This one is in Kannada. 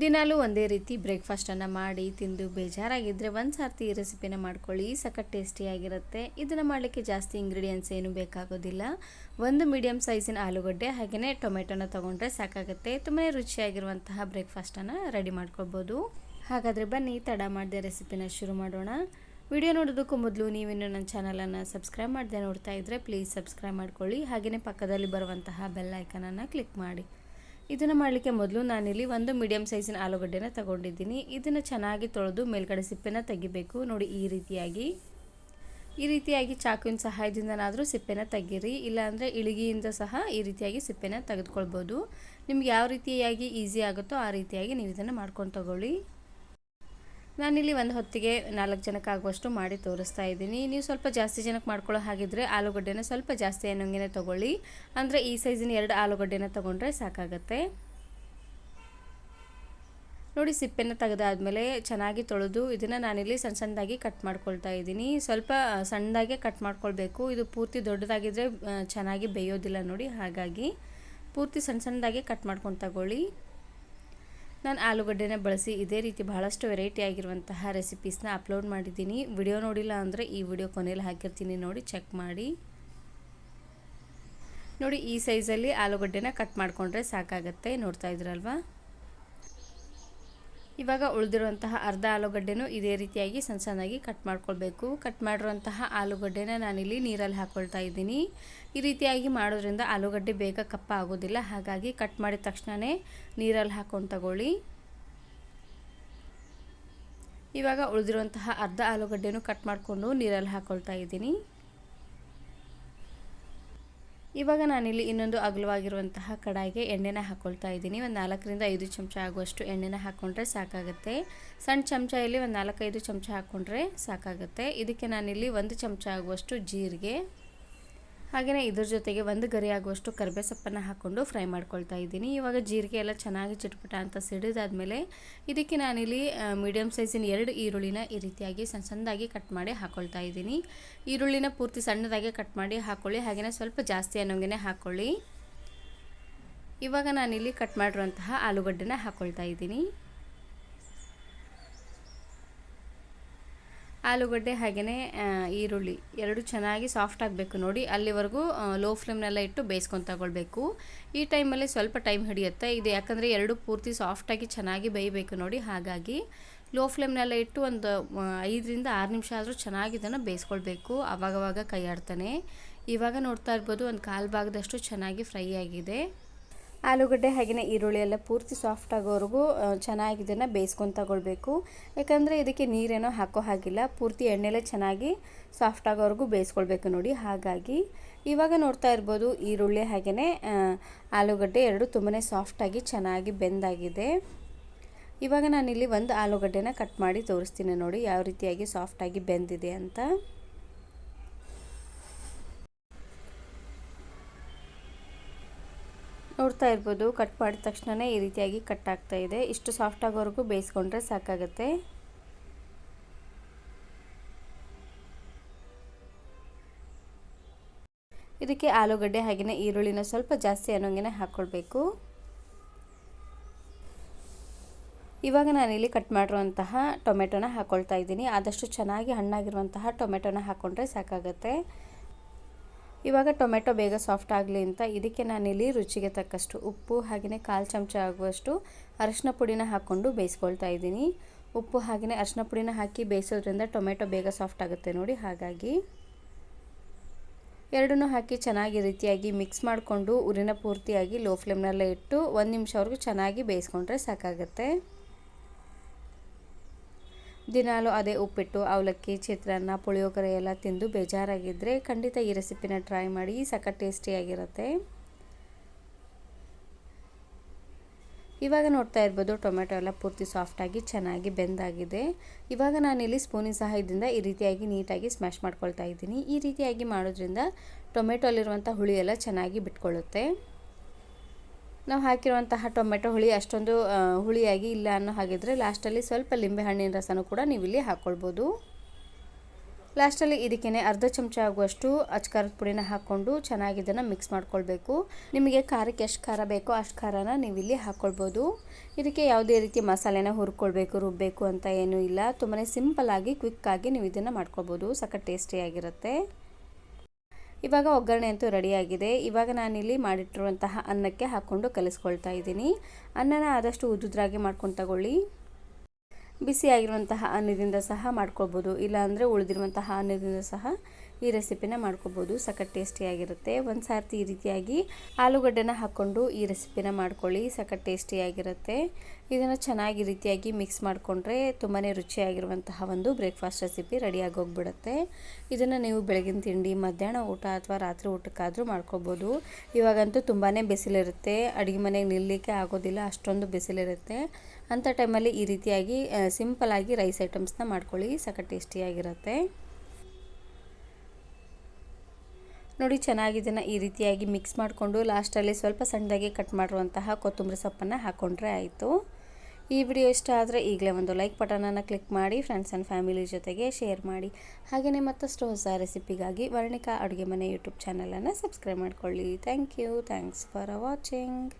ದಿನಾಲೂ ಒಂದೇ ರೀತಿ ಬ್ರೇಕ್ಫಾಸ್ಟನ್ನು ಮಾಡಿ ತಿಂದು ಬೇಜಾರಾಗಿದ್ದರೆ ಒಂದು ಸರ್ತಿ ಈ ರೆಸಿಪಿನ ಮಾಡ್ಕೊಳ್ಳಿ. ಸಖತ್ ಟೇಸ್ಟಿಯಾಗಿರುತ್ತೆ. ಇದನ್ನು ಮಾಡಲಿಕ್ಕೆ ಜಾಸ್ತಿ ಇಂಗ್ರೀಡಿಯೆಂಟ್ಸ್ ಏನು ಬೇಕಾಗೋದಿಲ್ಲ. ಒಂದು ಮೀಡಿಯಮ್ ಸೈಜಿನ ಆಲೂಗಡ್ಡೆ ಹಾಗೆಯೇ ಟೊಮೆಟೊನ ತೊಗೊಂಡ್ರೆ ಸಾಕಾಗುತ್ತೆ. ತುಂಬಾ ರುಚಿಯಾಗಿರುವಂತಹ ಬ್ರೇಕ್ಫಾಸ್ಟನ್ನು ರೆಡಿ ಮಾಡ್ಕೊಳ್ಬೋದು. ಹಾಗಾದರೆ ಬನ್ನಿ ತಡ ಮಾಡದೆ ರೆಸಿಪಿನ ಶುರು ಮಾಡೋಣ. ವಿಡಿಯೋ ನೋಡೋದಕ್ಕೂ ಮೊದಲು ನೀವಿನ್ನು ನನ್ನ ಚಾನಲನ್ನು ಸಬ್ಸ್ಕ್ರೈಬ್ ಮಾಡದೆ ನೋಡ್ತಾ ಇದ್ದರೆ ಪ್ಲೀಸ್ ಸಬ್ಸ್ಕ್ರೈಬ್ ಮಾಡ್ಕೊಳ್ಳಿ. ಹಾಗೆಯೇ ಪಕ್ಕದಲ್ಲಿ ಬರುವಂತಹ ಬೆಲ್ ಐಕನನ್ನು ಕ್ಲಿಕ್ ಮಾಡಿ. ಇದನ್ನು ಮಾಡಲಿಕ್ಕೆ ಮೊದಲು ನಾನಿಲ್ಲಿ ಒಂದು ಮೀಡಿಯಮ್ ಸೈಜಿನ ಆಲೂಗಡ್ಡೆನ ತಗೊಂಡಿದ್ದೀನಿ. ಇದನ್ನು ಚೆನ್ನಾಗಿ ತೊಳೆದು ಮೇಲ್ಗಡೆ ಸಿಪ್ಪೆನ ತೆಗಿಬೇಕು. ನೋಡಿ ಈ ರೀತಿಯಾಗಿ ಚಾಕುವಿನ ಸಹಾಯದಿಂದನಾದರೂ ಸಿಪ್ಪೆನ ತೆಗೀರಿ. ಇಲ್ಲಾಂದರೆ ಇಳಿಗೆಯಿಂದ ಸಹ ಈ ರೀತಿಯಾಗಿ ಸಿಪ್ಪೆನ ತೆಗೆದುಕೊಳ್ಬೋದು. ನಿಮ್ಗೆ ಯಾವ ರೀತಿಯಾಗಿ ಈಸಿ ಆಗುತ್ತೋ ಆ ರೀತಿಯಾಗಿ ನೀವು ಇದನ್ನು ಮಾಡ್ಕೊಂಡು ತಗೊಳ್ಳಿ. ನಾನಿಲ್ಲಿ ಒಂದು ಹೊತ್ತಿಗೆ 4 ಜನಕ್ಕೆ ಆಗುವಷ್ಟು ಮಾಡಿ ತೋರಿಸ್ತಾ ಇದ್ದೀನಿ. ನೀವು ಸ್ವಲ್ಪ ಜಾಸ್ತಿ ಜನಕ್ಕೆ ಮಾಡ್ಕೊಳ್ಳೋ ಹಾಗಿದ್ರೆ ಆಲೂಗಡ್ಡೆನ ಸ್ವಲ್ಪ ಜಾಸ್ತಿ ಅನ್ನೋಂಗೆ ತೊಗೊಳ್ಳಿ. ಅಂದರೆ ಈ ಸೈಜಿನ 2 ಆಲೂಗಡ್ಡೆನ ತೊಗೊಂಡ್ರೆ ಸಾಕಾಗತ್ತೆ. ನೋಡಿ ಸಿಪ್ಪೆನ ತೆಗೆದಾದ್ಮೇಲೆ ಚೆನ್ನಾಗಿ ತೊಳೆದು ಇದನ್ನು ನಾನಿಲ್ಲಿ ಸಣ್ಣದಾಗಿ ಕಟ್ ಮಾಡ್ಕೊಳ್ತಾ ಇದ್ದೀನಿ. ಸ್ವಲ್ಪ ಸಣ್ಣದಾಗೆ ಕಟ್ ಮಾಡ್ಕೊಳ್ಬೇಕು. ಇದು ಪೂರ್ತಿ ದೊಡ್ಡದಾಗಿದ್ದರೆ ಚೆನ್ನಾಗಿ ಬೇಯೋದಿಲ್ಲ ನೋಡಿ. ಹಾಗಾಗಿ ಪೂರ್ತಿ ಸಣ್ಣದಾಗಿ ಕಟ್ ಮಾಡ್ಕೊಂಡು ತಗೊಳ್ಳಿ. ನಾನು ಆಲೂಗಡ್ಡೆನ ಬಳಸಿ ಇದೇ ರೀತಿ ಬಹಳಷ್ಟು ವೆರೈಟಿ ಆಗಿರುವಂತಹ ರೆಸಿಪೀಸ್ನ ಅಪ್ಲೋಡ್ ಮಾಡಿದ್ದೀನಿ. ವಿಡಿಯೋ ನೋಡಿಲ್ಲ ಅಂದರೆ ಈ ವಿಡಿಯೋ ಕೊನೆಯಲ್ಲಿ ಹಾಕಿರ್ತೀನಿ, ನೋಡಿ ಚೆಕ್ ಮಾಡಿ. ನೋಡಿ ಈ ಸೈಜಲ್ಲಿ ಆಲೂಗಡ್ಡೆನ ಕಟ್ ಮಾಡಿಕೊಂಡ್ರೆ ಸಾಕಾಗತ್ತೆ. ನೋಡ್ತಾ ಇದ್ರಲ್ವಾ. ಇವಾಗ ಉಳಿದಿರುವಂತಹ ಅರ್ಧ ಆಲೂಗಡ್ಡೆನೂ ಇದೇ ರೀತಿಯಾಗಿ ಸಣ್ಣದಾಗಿ ಕಟ್ ಮಾಡ್ಕೊಳ್ಬೇಕು. ಕಟ್ ಮಾಡಿರುವಂತಹ ಆಲೂಗಡ್ಡೆನ ನಾನಿಲ್ಲಿ ನೀರಲ್ಲಿ ಹಾಕ್ಕೊಳ್ತಾ ಇದ್ದೀನಿ. ಈ ರೀತಿಯಾಗಿ ಮಾಡೋದ್ರಿಂದ ಆಲೂಗಡ್ಡೆ ಬೇಗ ಕಪ್ಪ ಆಗೋದಿಲ್ಲ. ಹಾಗಾಗಿ ಕಟ್ ಮಾಡಿದ ತಕ್ಷಣವೇ ನೀರಲ್ಲಿ ಹಾಕ್ಕೊಂಡು ತಗೊಳ್ಳಿ. ಇವಾಗ ಉಳಿದಿರುವಂತಹ ಅರ್ಧ ಆಲೂಗಡ್ಡೆನೂ ಕಟ್ ಮಾಡಿಕೊಂಡು ನೀರಲ್ಲಿ ಹಾಕ್ಕೊಳ್ತಾ ಇದ್ದೀನಿ. ಇವಾಗ ನಾನಿಲ್ಲಿ ಇನ್ನೊಂದು ಅಗಲವಾಗಿರುವಂತಹ ಕಡಾಯಿಗೆ ಎಣ್ಣೆನ ಹಾಕ್ಕೊಳ್ತಾ ಇದ್ದೀನಿ. ಒಂದು 4ರಿಂದ 5 ಚಮಚ ಆಗುವಷ್ಟು ಎಣ್ಣೆನ ಹಾಕ್ಕೊಂಡ್ರೆ ಸಾಕಾಗುತ್ತೆ. ಸಣ್ಣ ಚಮಚದಲ್ಲಿ ಒಂದು 4-5 ಚಮಚ ಹಾಕ್ಕೊಂಡ್ರೆ ಸಾಕಾಗುತ್ತೆ. ಇದಕ್ಕೆ ನಾನಿಲ್ಲಿ 1 ಚಮಚ ಆಗುವಷ್ಟು ಜೀರಿಗೆ ಹಾಗೆಯೇ ಇದ್ರ ಜೊತೆಗೆ 1 ಗರಿ ಆಗುವಷ್ಟು ಕರಿಬೇವು ಸೊಪ್ಪನ್ನು ಹಾಕ್ಕೊಂಡು ಫ್ರೈ ಮಾಡ್ಕೊಳ್ತಾ ಇದ್ದೀನಿ. ಇವಾಗ ಜೀರಿಗೆ ಎಲ್ಲ ಚೆನ್ನಾಗಿ ಚಿಟಪಟ ಅಂತ ಸಿಡಿದಾದ್ಮೇಲೆ ಇದಕ್ಕೆ ನಾನಿಲ್ಲಿ ಮೀಡಿಯಮ್ ಸೈಜಿನ 2 ಈರುಳ್ಳಿನ ಈ ರೀತಿಯಾಗಿ ಸಣ್ಣದಾಗಿ ಕಟ್ ಮಾಡಿ ಹಾಕ್ಕೊಳ್ತಾ ಇದ್ದೀನಿ. ಈರುಳ್ಳಿನ ಪೂರ್ತಿ ಸಣ್ಣದಾಗಿ ಕಟ್ ಮಾಡಿ ಹಾಕ್ಕೊಳ್ಳಿ. ಹಾಗೆಯೇ ಸ್ವಲ್ಪ ಜಾಸ್ತಿ ಅನ್ನೋಂಗೆ ಹಾಕ್ಕೊಳ್ಳಿ. ಇವಾಗ ನಾನಿಲ್ಲಿ ಕಟ್ ಮಾಡಿರುವಂತಹ ಆಲೂಗಡ್ಡೆನ ಹಾಕ್ಕೊಳ್ತಾ ಇದ್ದೀನಿ. ಆಲೂಗಡ್ಡೆ ಹಾಗೆಯೇ ಈರುಳ್ಳಿ ಎರಡು ಚೆನ್ನಾಗಿ ಸಾಫ್ಟ್ ಆಗಬೇಕು ನೋಡಿ. ಅಲ್ಲಿವರೆಗೂ ಲೋ ಫ್ಲೇಮ್ನೆಲ್ಲ ಇಟ್ಟು ಬೇಯಿಸ್ಕೊಂಡು ತಗೊಳ್ಬೇಕು. ಈ ಟೈಮಲ್ಲಿ ಸ್ವಲ್ಪ ಟೈಮ್ ಹಿಡಿಯುತ್ತೆ ಇದು, ಯಾಕಂದರೆ ಎರಡು ಪೂರ್ತಿ ಸಾಫ್ಟಾಗಿ ಚೆನ್ನಾಗಿ ಬೇಯಬೇಕು ನೋಡಿ. ಹಾಗಾಗಿ ಲೋ ಫ್ಲೇಮ್ನೆಲ್ಲ ಇಟ್ಟು ಒಂದು 5ರಿಂದ 6 ನಿಮಿಷ ಆದರೂ ಚೆನ್ನಾಗಿ ಇದನ್ನು ಬೇಯಿಸ್ಕೊಳ್ಬೇಕು. ಆವಾಗವಾಗ ಕೈ ಆಡ್ತಾನೆ. ಇವಾಗ ನೋಡ್ತಾ ಇರ್ಬೋದು ಒಂದು 1/4 ಭಾಗದಷ್ಟು ಚೆನ್ನಾಗಿ ಫ್ರೈ ಆಗಿದೆ. ಆಲೂಗಡ್ಡೆ ಹಾಗೆಯೇ ಈರುಳ್ಳಿ ಎಲ್ಲ ಪೂರ್ತಿ ಸಾಫ್ಟ್ ಆಗೋವರೆಗೂ ಚೆನ್ನಾಗಿ ಇದನ್ನು ಬೇಯಿಸ್ಕೊಂಡು ತಗೊಳ್ಬೇಕು. ಯಾಕಂದರೆ ಇದಕ್ಕೆ ನೀರೇನೋ ಹಾಕೋ ಹಾಗಿಲ್ಲ. ಪೂರ್ತಿ ಎಣ್ಣೆಲೇ ಚೆನ್ನಾಗಿ ಸಾಫ್ಟ್ ಆಗೋವರೆಗೂ ಬೇಯಿಸ್ಕೊಳ್ಬೇಕು ನೋಡಿ. ಹಾಗಾಗಿ ಇವಾಗ ನೋಡ್ತಾ ಇರ್ಬೋದು ಈರುಳ್ಳಿ ಹಾಗೆಯೇ ಆಲೂಗಡ್ಡೆ ಎರಡು ತುಂಬಾ ಸಾಫ್ಟಾಗಿ ಚೆನ್ನಾಗಿ ಬೆಂದಾಗಿದೆ. ಇವಾಗ ನಾನಿಲ್ಲಿ ಒಂದು ಆಲೂಗಡ್ಡೆನ ಕಟ್ ಮಾಡಿ ತೋರಿಸ್ತೀನಿ ನೋಡಿ ಯಾವ ರೀತಿಯಾಗಿ ಸಾಫ್ಟಾಗಿ ಬೆಂದಿದೆ ಅಂತ. ನೋಡ್ತಾ ಇರ್ಬೋದು ಕಟ್ ಮಾಡಿದ ತಕ್ಷಣವೇ ಈ ರೀತಿಯಾಗಿ ಕಟ್ ಆಗ್ತಾ ಇದೆ. ಇಷ್ಟು ಸಾಫ್ಟ್ ಆಗೋವರೆಗೂ ಬೇಯಿಸ್ಕೊಂಡ್ರೆ ಸಾಕಾಗುತ್ತೆ. ಇದಕ್ಕೆ ಆಲೂಗಡ್ಡೆ ಹಾಗೆಯೇ ಈರುಳ್ಳಿನ ಸ್ವಲ್ಪ ಜಾಸ್ತಿ ಅನ್ನೋಂಗೆ ಹಾಕ್ಕೊಳ್ಬೇಕು. ಇವಾಗ ನಾನಿಲ್ಲಿ ಕಟ್ ಮಾಡಿರುವಂತಹ ಟೊಮೆಟೊನ ಹಾಕ್ಕೊಳ್ತಾ ಇದ್ದೀನಿ. ಆದಷ್ಟು ಚೆನ್ನಾಗಿ ಹಣ್ಣಾಗಿರುವಂತಹ ಟೊಮೆಟೊನ ಹಾಕ್ಕೊಂಡ್ರೆ ಸಾಕಾಗುತ್ತೆ. ಇವಾಗ ಟೊಮೆಟೊ ಬೇಗ ಸಾಫ್ಟ್ ಆಗಲಿ ಅಂತ ಇದಕ್ಕೆ ನಾನಿಲ್ಲಿ ರುಚಿಗೆ ತಕ್ಕಷ್ಟು ಉಪ್ಪು ಹಾಗೆಯೇ 1/4 ಚಮಚ ಆಗುವಷ್ಟು ಅರಿಶಿನ ಪುಡಿನ ಹಾಕ್ಕೊಂಡು ಬೇಯಿಸ್ಕೊಳ್ತಾ ಇದ್ದೀನಿ. ಉಪ್ಪು ಹಾಗೆಯೇ ಅರಿಶಿನ ಪುಡಿನ ಹಾಕಿ ಬೇಯಿಸೋದ್ರಿಂದ ಟೊಮೆಟೊ ಬೇಗ ಸಾಫ್ಟ್ ಆಗುತ್ತೆ ನೋಡಿ. ಹಾಗಾಗಿ ಎರಡನ್ನೂ ಹಾಕಿ ಚೆನ್ನಾಗಿ ರೀತಿಯಾಗಿ ಮಿಕ್ಸ್ ಮಾಡಿಕೊಂಡು ಉರಿನ ಪೂರ್ತಿಯಾಗಿ ಲೋ ಫ್ಲೇಮ್ನಲ್ಲೇ ಇಟ್ಟು 1 ನಿಮಿಷವರೆಗೂ ಚೆನ್ನಾಗಿ ಬೇಯಿಸ್ಕೊಂಡ್ರೆ ಸಾಕಾಗುತ್ತೆ. ದಿನಾಲೂ ಅದೇ ಉಪ್ಪಿಟ್ಟು, ಅವಲಕ್ಕಿ, ಚಿತ್ರಾನ್ನ, ಪುಳಿಯೋಗರೆ ಎಲ್ಲ ತಿಂದು ಬೇಜಾರಾಗಿದ್ದರೆ ಖಂಡಿತ ಈ ರೆಸಿಪಿನ ಟ್ರೈ ಮಾಡಿ. ಸಖತ್ ಟೇಸ್ಟಿಯಾಗಿರುತ್ತೆ. ಇವಾಗ ನೋಡ್ತಾ ಇರ್ಬೋದು ಟೊಮೆಟೊ ಎಲ್ಲ ಪೂರ್ತಿ ಸಾಫ್ಟಾಗಿ ಚೆನ್ನಾಗಿ ಬೆಂದಾಗಿದೆ. ಇವಾಗ ನಾನಿಲ್ಲಿ ಸ್ಪೂನಿನ ಸಹಾಯದಿಂದ ಈ ರೀತಿಯಾಗಿ ನೀಟಾಗಿ ಸ್ಮ್ಯಾಶ್ ಮಾಡ್ಕೊಳ್ತಾ ಇದ್ದೀನಿ. ಈ ರೀತಿಯಾಗಿ ಮಾಡೋದ್ರಿಂದ ಟೊಮೆಟೊ ಅಲ್ಲಿರುವಂಥ ಹುಳಿ ಎಲ್ಲ ಚೆನ್ನಾಗಿ ಬಿಟ್ಕೊಳ್ಳುತ್ತೆ. ನಾವು ಹಾಕಿರುವಂತಹ ಟೊಮೆಟೊ ಹುಳಿ ಅಷ್ಟೊಂದು ಹುಳಿಯಾಗಿ ಇಲ್ಲ ಅನ್ನೋ ಹಾಗಿದ್ರೆ ಲಾಸ್ಟಲ್ಲಿ ಸ್ವಲ್ಪ ಲಿಂಬೆ ಹಣ್ಣಿನ ರಸನೂ ಕೂಡ ನೀವು ಇಲ್ಲಿ ಹಾಕ್ಕೊಳ್ಬೋದು. ಲಾಸ್ಟಲ್ಲಿ ಇದಕ್ಕೇ ಅರ್ಧ ಚಮಚ ಆಗುವಷ್ಟು ಅಚ್ಕಾರದ ಪುಡಿನ ಹಾಕ್ಕೊಂಡು ಚೆನ್ನಾಗಿ ಇದನ್ನು ಮಿಕ್ಸ್ ಮಾಡ್ಕೊಳ್ಬೇಕು. ನಿಮಗೆ ಖಾರಕ್ಕೆ ಎಷ್ಟು ಖಾರ ಬೇಕೋ ಅಷ್ಟು ಖಾರನ ನೀವು ಇಲ್ಲಿ ಹಾಕ್ಕೊಳ್ಬೋದು. ಇದಕ್ಕೆ ಯಾವುದೇ ರೀತಿ ಮಸಾಲೆನ ಹುರ್ಕೊಳ್ಬೇಕು, ರುಬ್ಬಬೇಕು ಅಂತ ಏನೂ ಇಲ್ಲ. ತುಂಬಾ ಸಿಂಪಲ್ಲಾಗಿ ಕ್ವಿಕ್ಕಾಗಿ ನೀವು ಇದನ್ನು ಮಾಡ್ಕೊಳ್ಬೋದು. ಸಖತ್ ಟೇಸ್ಟಿಯಾಗಿರುತ್ತೆ. ಇವಾಗ ಒಗ್ಗರಣೆ ಅಂತೂ ರೆಡಿಯಾಗಿದೆ. ಇವಾಗ ನಾನಿಲ್ಲಿ ಮಾಡಿಟ್ಟಿರುವಂತಹ ಅನ್ನಕ್ಕೆ ಹಾಕ್ಕೊಂಡು ಕಲಿಸ್ಕೊಳ್ತಾ ಇದ್ದೀನಿ. ಅನ್ನನ ಆದಷ್ಟು ಉದ್ದುದ್ರಾಗಿ ಮಾಡ್ಕೊಂಡು ತಗೊಳ್ಳಿ. ಬಿಸಿಯಾಗಿರುವಂತಹ ಅನ್ನದಿಂದ ಸಹ ಮಾಡ್ಕೊಳ್ಬೋದು, ಇಲ್ಲಾಂದರೆ ಉಳಿದಿರುವಂತಹ ಅನ್ನದಿಂದ ಸಹ ಈ ರೆಸಿಪಿನ ಮಾಡ್ಕೊಬೋದು. ಸಖತ್ ಟೇಸ್ಟಿಯಾಗಿರುತ್ತೆ. ಒಂದು ಸಾರ್ತಿ ಈ ರೀತಿಯಾಗಿ ಆಲೂಗಡ್ಡೆನ ಹಾಕ್ಕೊಂಡು ಈ ರೆಸಿಪಿನ ಮಾಡ್ಕೊಳ್ಳಿ. ಸಖತ್ ಟೇಸ್ಟಿಯಾಗಿರುತ್ತೆ. ಇದನ್ನು ಚೆನ್ನಾಗಿ ರೀತಿಯಾಗಿ ಮಿಕ್ಸ್ ಮಾಡಿಕೊಂಡ್ರೆ ತುಂಬಾ ರುಚಿಯಾಗಿರುವಂತಹ ಒಂದು ಬ್ರೇಕ್ಫಾಸ್ಟ್ ರೆಸಿಪಿ ರೆಡಿಯಾಗಿ ಹೋಗ್ಬಿಡುತ್ತೆ. ಇದನ್ನು ನೀವು ಬೆಳಗಿನ ತಿಂಡಿ, ಮಧ್ಯಾಹ್ನ ಊಟ ಅಥವಾ ರಾತ್ರಿ ಊಟಕ್ಕಾದರೂ ಮಾಡ್ಕೊಬೋದು. ಇವಾಗಂತೂ ತುಂಬಾ ಬಿಸಿಲಿರುತ್ತೆ, ಅಡುಗೆ ಮನೆಗೆ ನಿಲ್ಲಲಿಕ್ಕೆ ಆಗೋದಿಲ್ಲ, ಅಷ್ಟೊಂದು ಬಿಸಿಲಿರುತ್ತೆ. ಅಂಥ ಟೈಮಲ್ಲಿ ಈ ರೀತಿಯಾಗಿ ಸಿಂಪಲಾಗಿ ರೈಸ್ ಐಟಮ್ಸ್ನ ಮಾಡ್ಕೊಳ್ಳಿ. ಸಖತ್ ಟೇಸ್ಟಿಯಾಗಿರುತ್ತೆ. ನೋಡಿ, ಚೆನ್ನಾಗಿ ಇದನ್ನು ಈ ರೀತಿಯಾಗಿ ಮಿಕ್ಸ್ ಮಾಡಿಕೊಂಡು ಲಾಸ್ಟಲ್ಲಿ ಸ್ವಲ್ಪ ಸಣ್ಣದಾಗಿ ಕಟ್ ಮಾಡಿರುವಂತಹ ಕೊತ್ತಂಬರಿ ಸೊಪ್ಪನ್ನು ಹಾಕ್ಕೊಂಡ್ರೆ ಆಯಿತು. ಈ ವಿಡಿಯೋ ಇಷ್ಟ ಆದರೆ ಈಗಲೇ ಒಂದು ಲೈಕ್ ಬಟನನ್ನು ಕ್ಲಿಕ್ ಮಾಡಿ, ಫ್ರೆಂಡ್ಸ್ ಆ್ಯಂಡ್ ಫ್ಯಾಮಿಲಿ ಜೊತೆಗೆ ಶೇರ್ ಮಾಡಿ. ಹಾಗೆಯೇ ಮತ್ತಷ್ಟು ಹೊಸ ರೆಸಿಪಿಗಾಗಿ ವರ್ಣಿಕಾ ಅಡುಗೆ ಮನೆ ಯೂಟ್ಯೂಬ್ ಚಾನಲನ್ನು ಸಬ್ಸ್ಕ್ರೈಬ್ ಮಾಡ್ಕೊಳ್ಳಿ. Thank you. Thanks for watching.